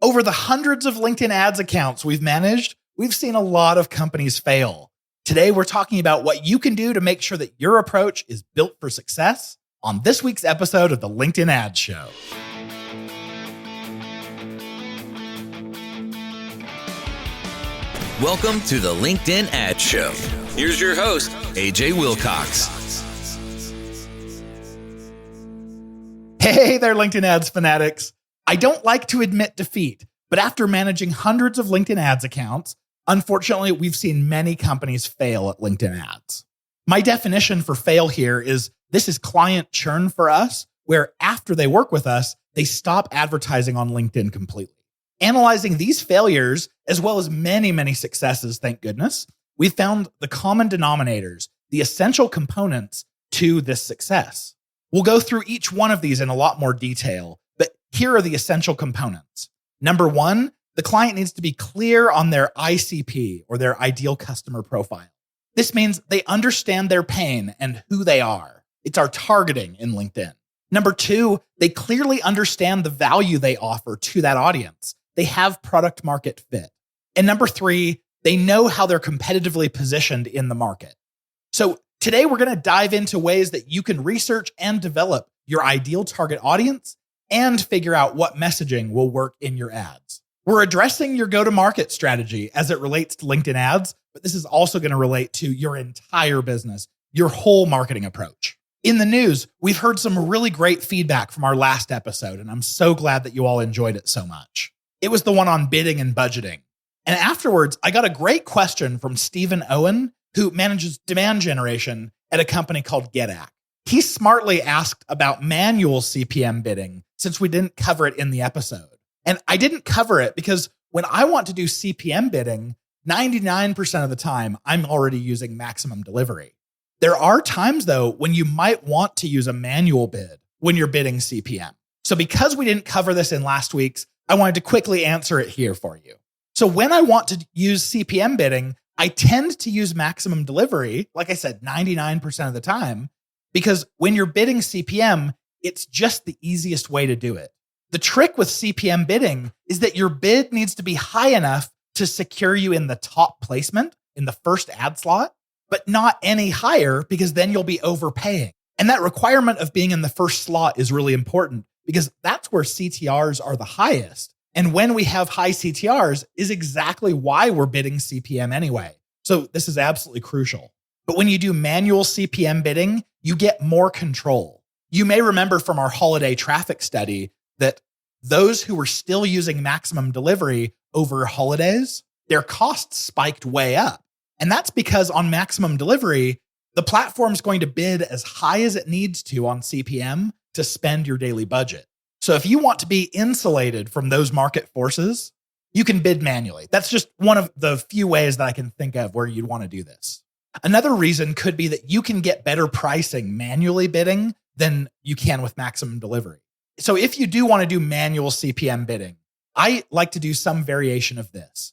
Over the hundreds of LinkedIn ads accounts we've managed, we've seen a lot of companies fail. Today, we're talking about what you can do to make sure that your approach is built for success on this week's episode of the LinkedIn Ads Show. Welcome to the LinkedIn Ads Show. Here's your host, AJ Wilcox. Hey there, LinkedIn Ads fanatics. I don't like to admit defeat, but after managing hundreds of LinkedIn Ads accounts, unfortunately, we've seen many companies fail at LinkedIn Ads. My definition for fail here is this is client churn for us, where after they work with us, they stop advertising on LinkedIn completely. Analyzing these failures, as well as many, many successes, thank goodness, we found the common denominators, the essential components to this success. We'll go through each one of these in a lot more detail, but here are the essential components. Number one, the client needs to be clear on their ICP, or their ideal customer profile. This means they understand their pain and who they are. It's our targeting in LinkedIn. Number two, they clearly understand the value they offer to that audience. They have product market fit. And number three, they know how they're competitively positioned in the market. So today we're going to dive into ways that you can research and develop your ideal target audience and figure out what messaging will work in your ads. We're addressing your go-to-market strategy as it relates to LinkedIn ads, but this is also going to relate to your entire business, your whole marketing approach. In the news, we've heard some really great feedback from our last episode, and I'm so glad that you all enjoyed it so much. It was the one on bidding and budgeting. And afterwards, I got a great question from Stephen Owen, who manages demand generation at a company called GetAct. He smartly asked about manual CPM bidding since we didn't cover it in the episode. And I didn't cover it because when I want to do CPM bidding, 99% of the time, I'm already using maximum delivery. There are times, though, when you might want to use a manual bid when you're bidding CPM. So because we didn't cover this in last week's, I wanted to quickly answer it here for you. So when I want to use CPM bidding, I tend to use maximum delivery, like I said, 99% of the time, because when you're bidding CPM, it's just the easiest way to do it. The trick with CPM bidding is that your bid needs to be high enough to secure you in the top placement in the first ad slot, but not any higher because then you'll be overpaying. And that requirement of being in the first slot is really important because that's where CTRs are the highest. And when we have high CTRs is exactly why we're bidding CPM anyway. So this is absolutely crucial. But when you do manual CPM bidding, you get more control. You may remember from our holiday traffic study that those who were still using maximum delivery over holidays, their costs spiked way up. And that's because on maximum delivery, the platform's going to bid as high as it needs to on CPM to spend your daily budget. So if you want to be insulated from those market forces, you can bid manually. That's just one of the few ways that I can think of where you'd want to do this. Another reason could be that you can get better pricing manually bidding than you can with maximum delivery. So if you do want to do manual CPM bidding, I like to do some variation of this.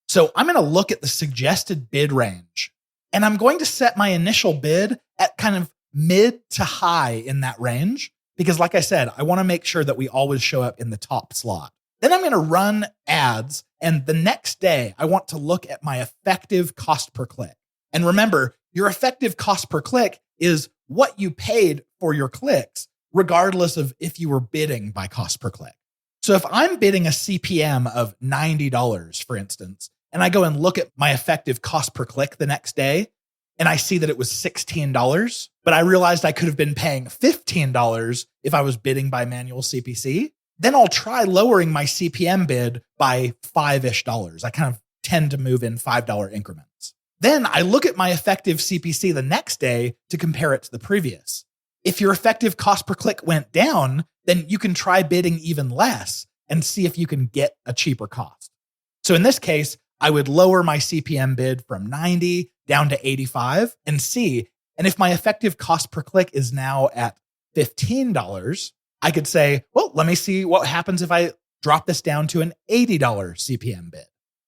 So I'm going to look at the suggested bid range, and I'm going to set my initial bid at kind of mid to high in that range, because like I said, I want to make sure that we always show up in the top slot. Then I'm going to run ads, and the next day I want to look at my effective cost per click. And remember, your effective cost per click is what you paid for your clicks, regardless of if you were bidding by cost per click. So if I'm bidding a CPM of $90, for instance, and I go and look at my effective cost per click the next day, and I see that it was $16, but I realized I could have been paying $15 if I was bidding by manual CPC, then I'll try lowering my CPM bid by $5-ish. I kind of tend to move in $5 increments. Then I look at my effective CPC the next day to compare it to the previous. If your effective cost per click went down, then you can try bidding even less and see if you can get a cheaper cost. So in this case, I would lower my CPM bid from 90 down to 85 and see. And if my effective cost per click is now at $15, I could say, well, let me see what happens if I drop this down to an $80 CPM bid.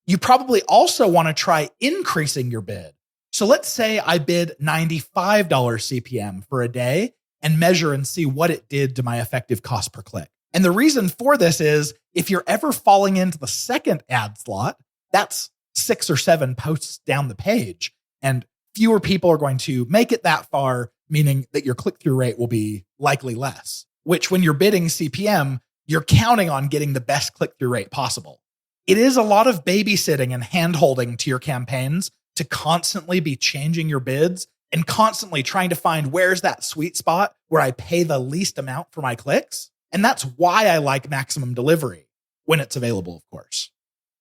You probably also want to try increasing your bid. So let's say I bid $95 CPM for a day and measure and see what it did to my effective cost per click. And the reason for this is if you're ever falling into the second ad slot, that's 6 or 7 posts down the page, and fewer people are going to make it that far, meaning that your click-through rate will be likely less, which when you're bidding CPM, you're counting on getting the best click-through rate possible. It is a lot of babysitting and hand-holding to your campaigns to constantly be changing your bids and constantly trying to find where's that sweet spot where I pay the least amount for my clicks. And that's why I like maximum delivery when it's available, of course.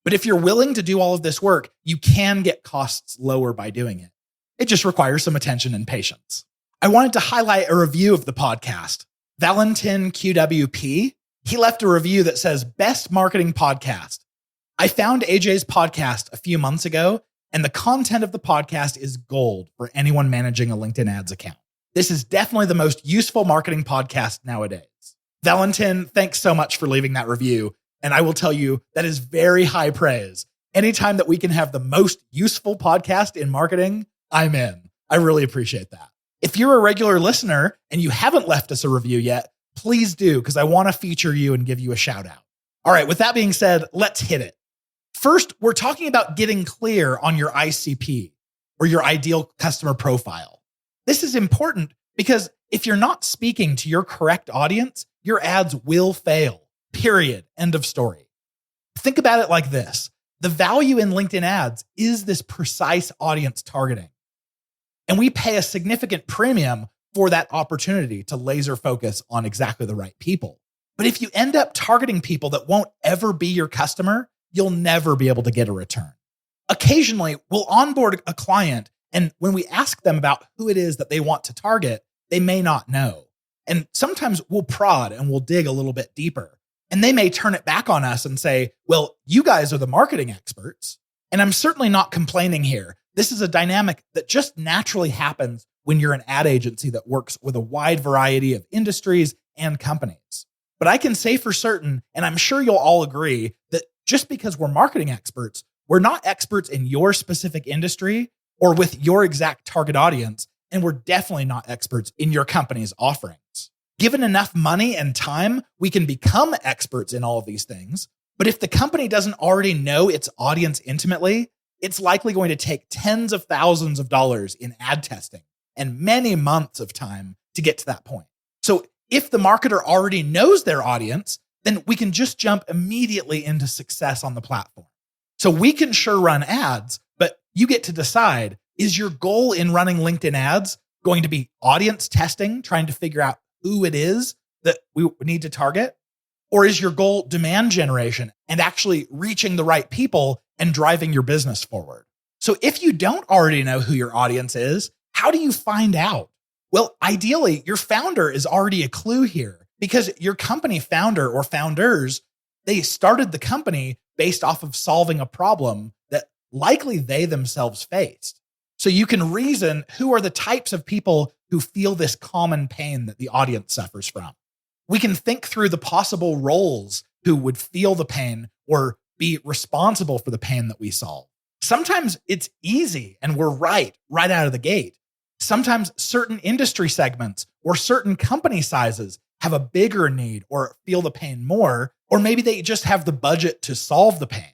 But if you're willing to do all of this work, you can get costs lower by doing it. It just requires some attention and patience. I wanted to highlight a review of the podcast. Valentin QWP, he left a review that says, best marketing podcast. I found AJ's podcast a few months ago, and the content of the podcast is gold for anyone managing a LinkedIn ads account. This is definitely the most useful marketing podcast nowadays. Valentin, thanks so much for leaving that review. And I will tell you, that is very high praise. Anytime that we can have the most useful podcast in marketing, I'm in. I really appreciate that. If you're a regular listener and you haven't left us a review yet, please do, because I want to feature you and give you a shout out. All right, with that being said, let's hit it. First, we're talking about getting clear on your ICP, or your ideal customer profile. This is important because if you're not speaking to your correct audience, your ads will fail. Period. End of story. Think about it like this. The value in LinkedIn ads is this precise audience targeting. And we pay a significant premium for that opportunity to laser focus on exactly the right people. But if you end up targeting people that won't ever be your customer, you'll never be able to get a return. Occasionally, we'll onboard a client, and when we ask them about who it is that they want to target, they may not know. And sometimes we'll prod and we'll dig a little bit deeper. And they may turn it back on us and say, well, you guys are the marketing experts. And I'm certainly not complaining here. This is a dynamic that just naturally happens when you're an ad agency that works with a wide variety of industries and companies. But I can say for certain, and I'm sure you'll all agree, that just because we're marketing experts, we're not experts in your specific industry or with your exact target audience, and we're definitely not experts in your company's offerings. Given enough money and time, we can become experts in all of these things. But if the company doesn't already know its audience intimately, it's likely going to take tens of thousands of dollars in ad testing and many months of time to get to that point. So if the marketer already knows their audience, then we can just jump immediately into success on the platform. So we can sure run ads, but you get to decide, is your goal in running LinkedIn ads going to be audience testing, trying to figure out who it is that we need to target? Or is your goal demand generation and actually reaching the right people and driving your business forward? So if you don't already know who your audience is, how do you find out? Well, ideally, your founder is already a clue here, because your company founder or founders, they started the company based off of solving a problem that likely they themselves faced. So you can reason who are the types of people who feel this common pain that the audience suffers from. We can think through the possible roles who would feel the pain or be responsible for the pain that we solve. Sometimes it's easy and we're right out of the gate. Sometimes certain industry segments or certain company sizes have a bigger need or feel the pain more, or maybe they just have the budget to solve the pain.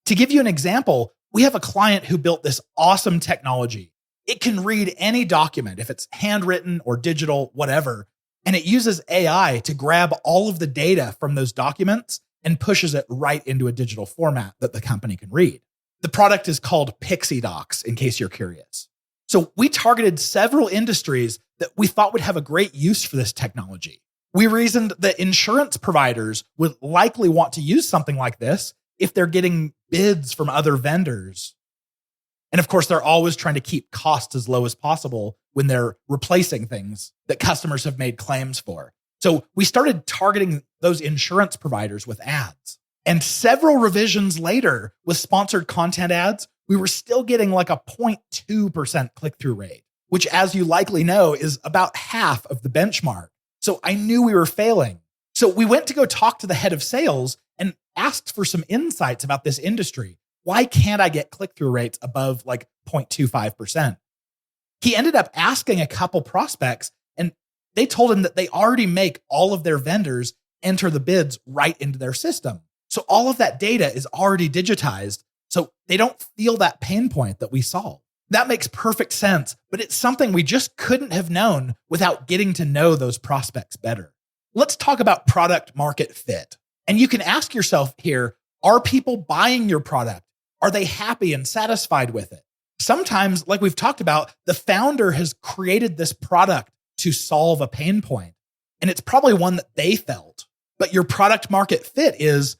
To give you an example, we have a client who built this awesome technology. It can read any document, if it's handwritten or digital, whatever, and it uses AI to grab all of the data from those documents and pushes it right into a digital format that the company can read. The product is called Pixie Docs, in case you're curious. So we targeted several industries that we thought would have a great use for this technology. We reasoned that insurance providers would likely want to use something like this if they're getting bids from other vendors. And of course, they're always trying to keep costs as low as possible when they're replacing things that customers have made claims for. So we started targeting those insurance providers with ads. And several revisions later, with sponsored content ads, we were still getting like a 0.2% click-through rate, which, as you likely know, is about half of the benchmark. So I knew we were failing. So we went to go talk to the head of sales and asked for some insights about this industry. Why can't I get click-through rates above like 0.25%? He ended up asking a couple prospects, and they told him that they already make all of their vendors enter the bids right into their system. So all of that data is already digitized, so they don't feel that pain point that we solve. That makes perfect sense, but it's something we just couldn't have known without getting to know those prospects better. Let's talk about product market fit. And you can ask yourself here, are people buying your product? Are they happy and satisfied with it? Sometimes, like we've talked about, the founder has created this product to solve a pain point, and it's probably one that they felt. But your product market fit is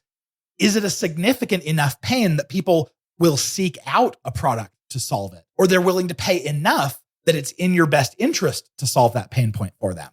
it a significant enough pain that people will seek out a product to solve it? Or they're willing to pay enough that it's in your best interest to solve that pain point for them?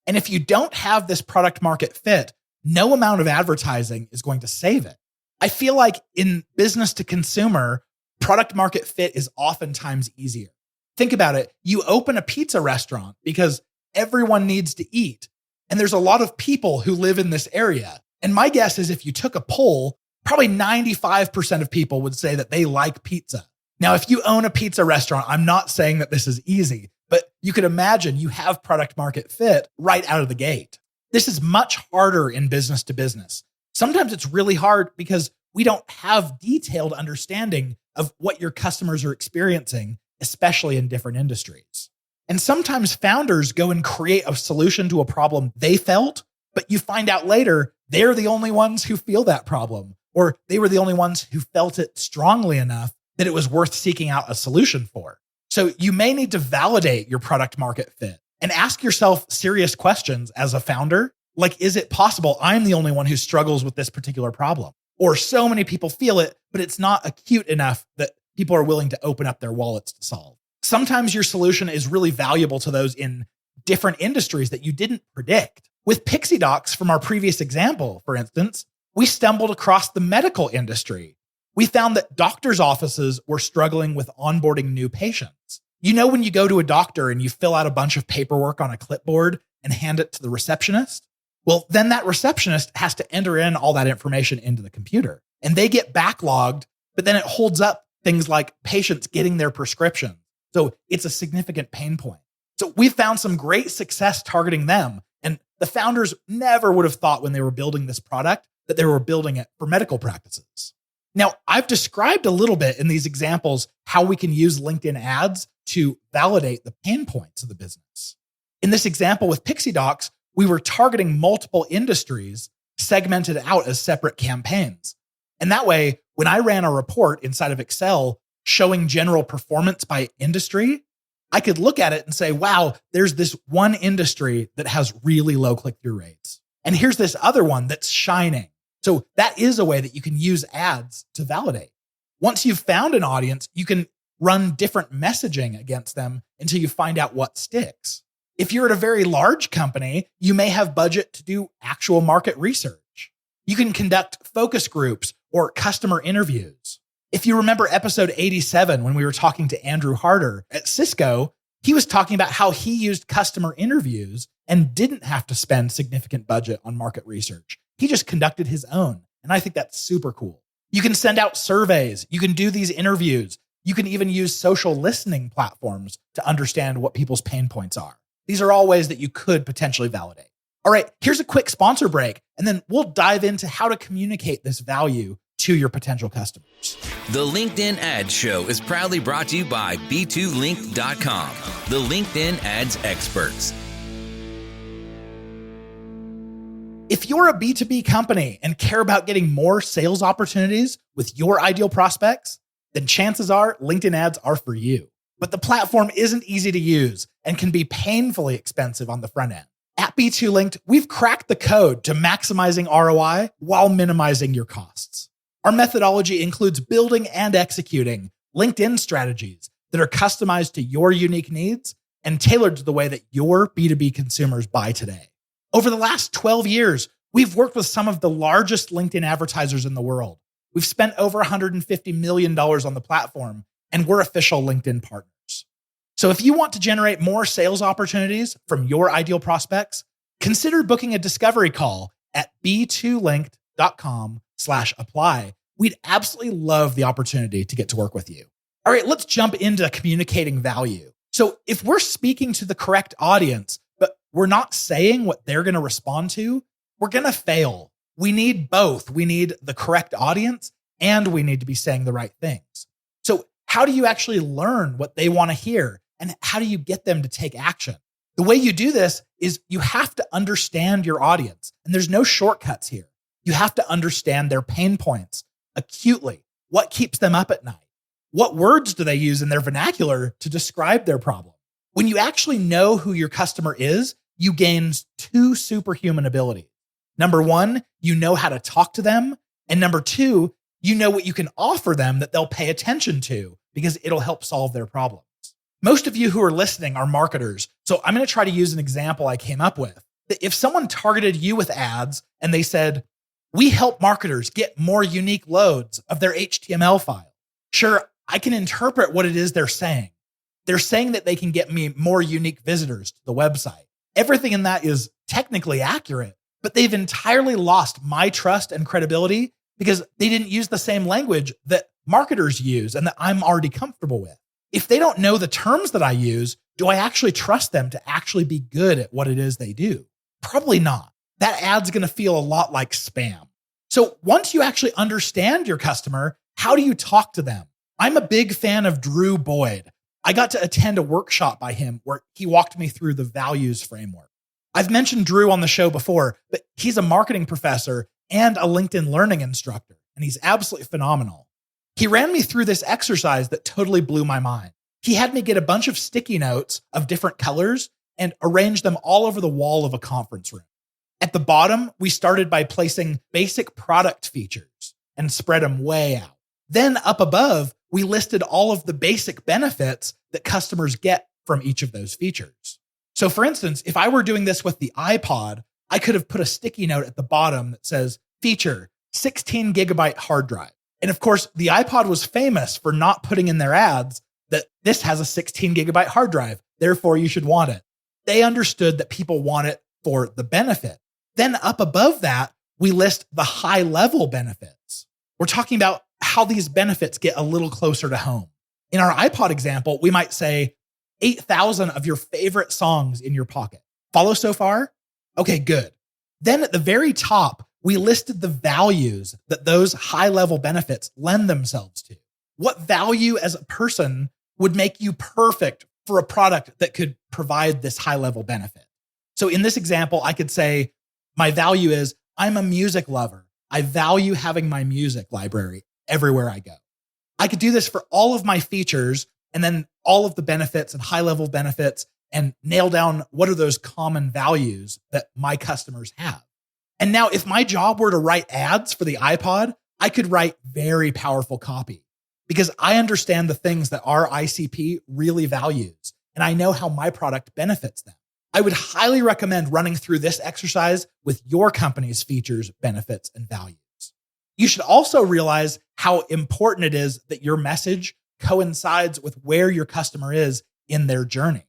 And if you don't have this product market fit, no amount of advertising is going to save it. I feel like in business to consumer, product market fit is oftentimes easier. Think about it. You open a pizza restaurant because everyone needs to eat. And there's a lot of people who live in this area. And my guess is if you took a poll, probably 95% of people would say that they like pizza. Now, if you own a pizza restaurant, I'm not saying that this is easy, but you could imagine you have product market fit right out of the gate. This is much harder in business to business. Sometimes it's really hard because we don't have detailed understanding of what your customers are experiencing, especially in different industries. And sometimes founders go and create a solution to a problem they felt, but you find out later they're the only ones who feel that problem, or they were the only ones who felt it strongly enough that it was worth seeking out a solution for. So you may need to validate your product market fit and ask yourself serious questions as a founder. Like, is it possible I'm the only one who struggles with this particular problem? Or so many people feel it, but it's not acute enough that people are willing to open up their wallets to solve. Sometimes your solution is really valuable to those in different industries that you didn't predict. With Pixie Docs from our previous example, for instance, we stumbled across the medical industry. We found that doctors' offices were struggling with onboarding new patients. You know, when you go to a doctor and you fill out a bunch of paperwork on a clipboard and hand it to the receptionist? Well, then that receptionist has to enter in all that information into the computer, and they get backlogged, but then it holds up things like patients getting their prescription. So it's a significant pain point. So we found some great success targeting them. And the founders never would have thought when they were building this product that they were building it for medical practices. Now, I've described a little bit in these examples how we can use LinkedIn ads to validate the pain points of the business. In this example with Pixie Docs, we were targeting multiple industries segmented out as separate campaigns. And that way, when I ran a report inside of Excel showing general performance by industry, I could look at it and say, wow, there's this one industry that has really low click-through rates. And here's this other one that's shining. So that is a way that you can use ads to validate. Once you've found an audience, you can run different messaging against them until you find out what sticks. If you're at a very large company, you may have budget to do actual market research. You can conduct focus groups or customer interviews. If you remember episode 87, when we were talking to Andrew Harder at Cisco, he was talking about how he used customer interviews and didn't have to spend significant budget on market research. He just conducted his own. And I think that's super cool. You can send out surveys. You can do these interviews. You can even use social listening platforms to understand what people's pain points are. These are all ways that you could potentially validate. All right, here's a quick sponsor break, and then we'll dive into how to communicate this value to your potential customers. The LinkedIn Ads Show is proudly brought to you by B2Link.com, the LinkedIn ads experts. If you're a B2B company and care about getting more sales opportunities with your ideal prospects, then chances are LinkedIn ads are for you. But the platform isn't easy to use and can be painfully expensive on the front end. At B2Linked, we've cracked the code to maximizing ROI while minimizing your costs. Our methodology includes building and executing LinkedIn strategies that are customized to your unique needs and tailored to the way that your B2B consumers buy today. Over the last 12 years, we've worked with some of the largest LinkedIn advertisers in the world. We've spent over $150 million on the platform, and we're official LinkedIn partners. So if you want to generate more sales opportunities from your ideal prospects, consider booking a discovery call at b2linked.com/apply. We'd absolutely love the opportunity to get to work with you. All right, let's jump into communicating value. So if we're speaking to the correct audience, but we're not saying what they're going to respond to, we're going to fail. We need both. We need the correct audience and we need to be saying the right things. So how do you actually learn what they want to hear? And how do you get them to take action? The way you do this is you have to understand your audience. And there's no shortcuts here. You have to understand their pain points acutely. What keeps them up at night? What words do they use in their vernacular to describe their problem? When you actually know who your customer is, you gain 2 superhuman abilities. Number 1, you know how to talk to them. And number 2, you know what you can offer them that they'll pay attention to because it'll help solve their problems. Most of you who are listening are marketers. So I'm going to try to use an example I came up with. If someone targeted you with ads and they said, we help marketers get more unique loads of their HTML file. Sure, I can interpret what it is they're saying. They're saying that they can get me more unique visitors to the website. Everything in that is technically accurate, but they've entirely lost my trust and credibility because they didn't use the same language that marketers use and that I'm already comfortable with. If they don't know the terms that I use, do I actually trust them to actually be good at what it is they do? Probably not. That ad's going to feel a lot like spam. So once you actually understand your customer, how do you talk to them? I'm a big fan of Drew Boyd. I got to attend a workshop by him where he walked me through the values framework. I've mentioned Drew on the show before, but he's a marketing professor and a LinkedIn learning instructor, and he's absolutely phenomenal. He ran me through this exercise that totally blew my mind. He had me get a bunch of sticky notes of different colors and arrange them all over the wall of a conference room. At the bottom, we started by placing basic product features and spread them way out. Then up above, we listed all of the basic benefits that customers get from each of those features. So for instance, if I were doing this with the iPod, I could have put a sticky note at the bottom that says, feature 16 gigabyte hard drive. And of course, the iPod was famous for not putting in their ads that this has a 16 gigabyte hard drive, therefore you should want it. They understood that people want it for the benefit. Then up above that, we list the high level benefits. We're talking about how these benefits get a little closer to home. In our iPod example, we might say 8,000 of your favorite songs in your pocket. Follow so far? Okay, good. Then at the very top, we listed the values that those high level benefits lend themselves to. What value as a person would make you perfect for a product that could provide this high level benefit? So in this example, I could say, my value is I'm a music lover. I value having my music library everywhere I go. I could do this for all of my features and then all of the benefits and high level benefits and nail down what are those common values that my customers have. And now if my job were to write ads for the iPod, I could write very powerful copy because I understand the things that our ICP really values and I know how my product benefits them. I would highly recommend running through this exercise with your company's features, benefits, and values. You should also realize how important it is that your message coincides with where your customer is in their journey.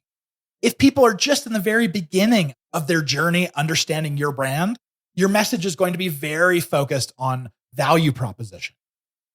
If people are just in the very beginning of their journey understanding your brand, your message is going to be very focused on value proposition.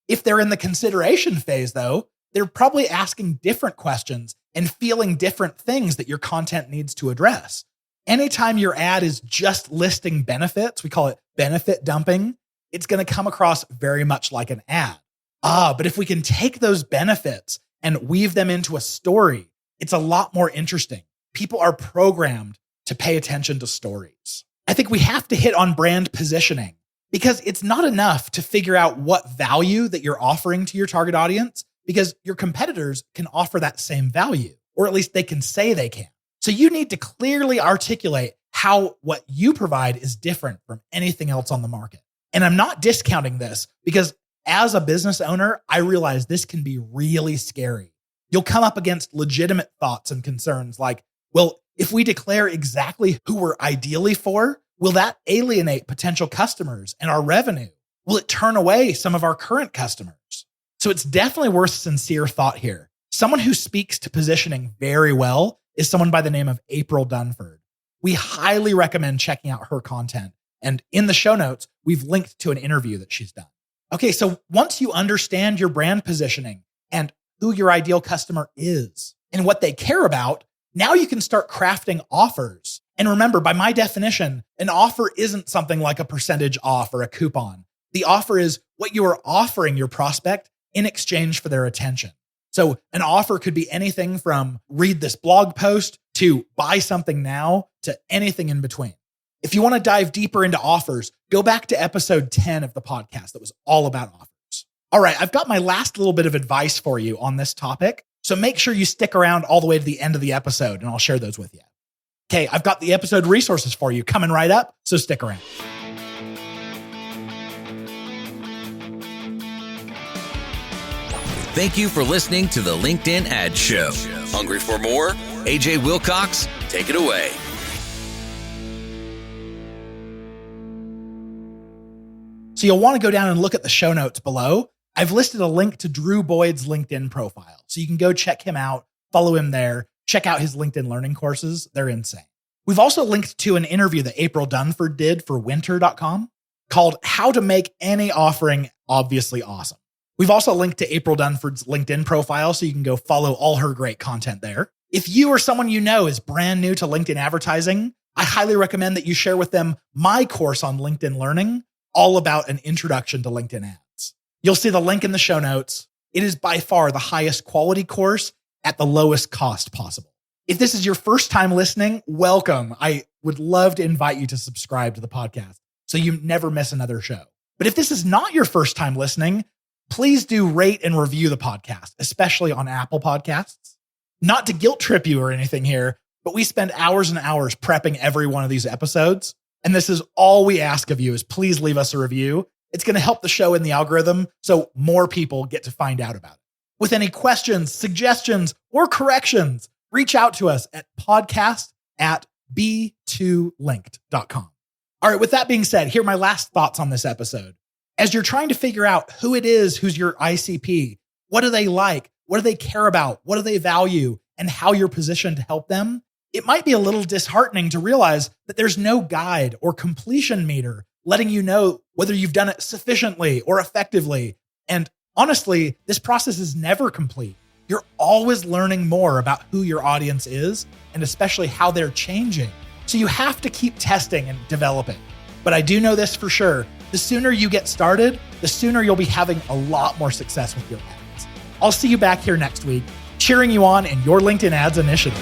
If they're in the consideration phase, though, they're probably asking different questions and feeling different things that your content needs to address. Anytime your ad is just listing benefits, we call it benefit dumping, it's going to come across very much like an ad. But if we can take those benefits and weave them into a story, it's a lot more interesting. People are programmed to pay attention to stories. I think we have to hit on brand positioning because it's not enough to figure out what value that you're offering to your target audience because your competitors can offer that same value, or at least they can say they can. So you need to clearly articulate how what you provide is different from anything else on the market. And I'm not discounting this because as a business owner, I realize this can be really scary. You'll come up against legitimate thoughts and concerns like, well, if we declare exactly who we're ideally for, will that alienate potential customers and our revenue? Will it turn away some of our current customers? So it's definitely worth sincere thought here. Someone who speaks to positioning very well is someone by the name of April Dunford. We highly recommend checking out her content. And in the show notes, we've linked to an interview that she's done. Okay, so once you understand your brand positioning and who your ideal customer is and what they care about, now you can start crafting offers And remember, by my definition, an offer isn't something like a percentage off or a coupon. The offer is what you are offering your prospect in exchange for their attention. So an offer could be anything from read this blog post to buy something now to anything in between. If you want to dive deeper into offers, go back to episode 10 of the podcast that was all about offers. All right, I've got my last little bit of advice for you on this topic. So make sure you stick around all the way to the end of the episode and I'll share those with you. Okay, I've got the episode resources for you coming right up, so stick around. Thank you for listening to the LinkedIn Ad Show. Hungry for more? AJ Wilcox, take it away. So you'll want to go down and look at the show notes below. I've listed a link to Drew Boyd's LinkedIn profile. So you can go check him out, follow him there, check out his LinkedIn learning courses. They're insane. We've also linked to an interview that April Dunford did for winter.com called How to Make Any Offering Obviously Awesome. We've also linked to April Dunford's LinkedIn profile, so you can go follow all her great content there. If you or someone you know is brand new to LinkedIn advertising, I highly recommend that you share with them my course on LinkedIn Learning, all about an introduction to LinkedIn ads. You'll see the link in the show notes. It is by far the highest quality course at the lowest cost possible. If this is your first time listening, welcome. I would love to invite you to subscribe to the podcast so you never miss another show. But if this is not your first time listening, please do rate and review the podcast, especially on Apple Podcasts. Not to guilt trip you or anything here, but we spend hours and hours prepping every one of these episodes. And this is all we ask of you is please leave us a review. It's going to help the show in the algorithm so more people get to find out about it. With any questions, suggestions, or corrections, reach out to us at podcast@b2linked.com. All right, with that being said, here are my last thoughts on this episode. As you're trying to figure out who it is who's your ICP, what do they like? What do they care about? What do they value? And how you're positioned to help them, it might be a little disheartening to realize that there's no guide or completion meter letting you know whether you've done it sufficiently or effectively. And honestly, this process is never complete. You're always learning more about who your audience is and especially how they're changing. So you have to keep testing and developing. But I do know this for sure. The sooner you get started, the sooner you'll be having a lot more success with your ads. I'll see you back here next week, cheering you on in your LinkedIn ads initiative.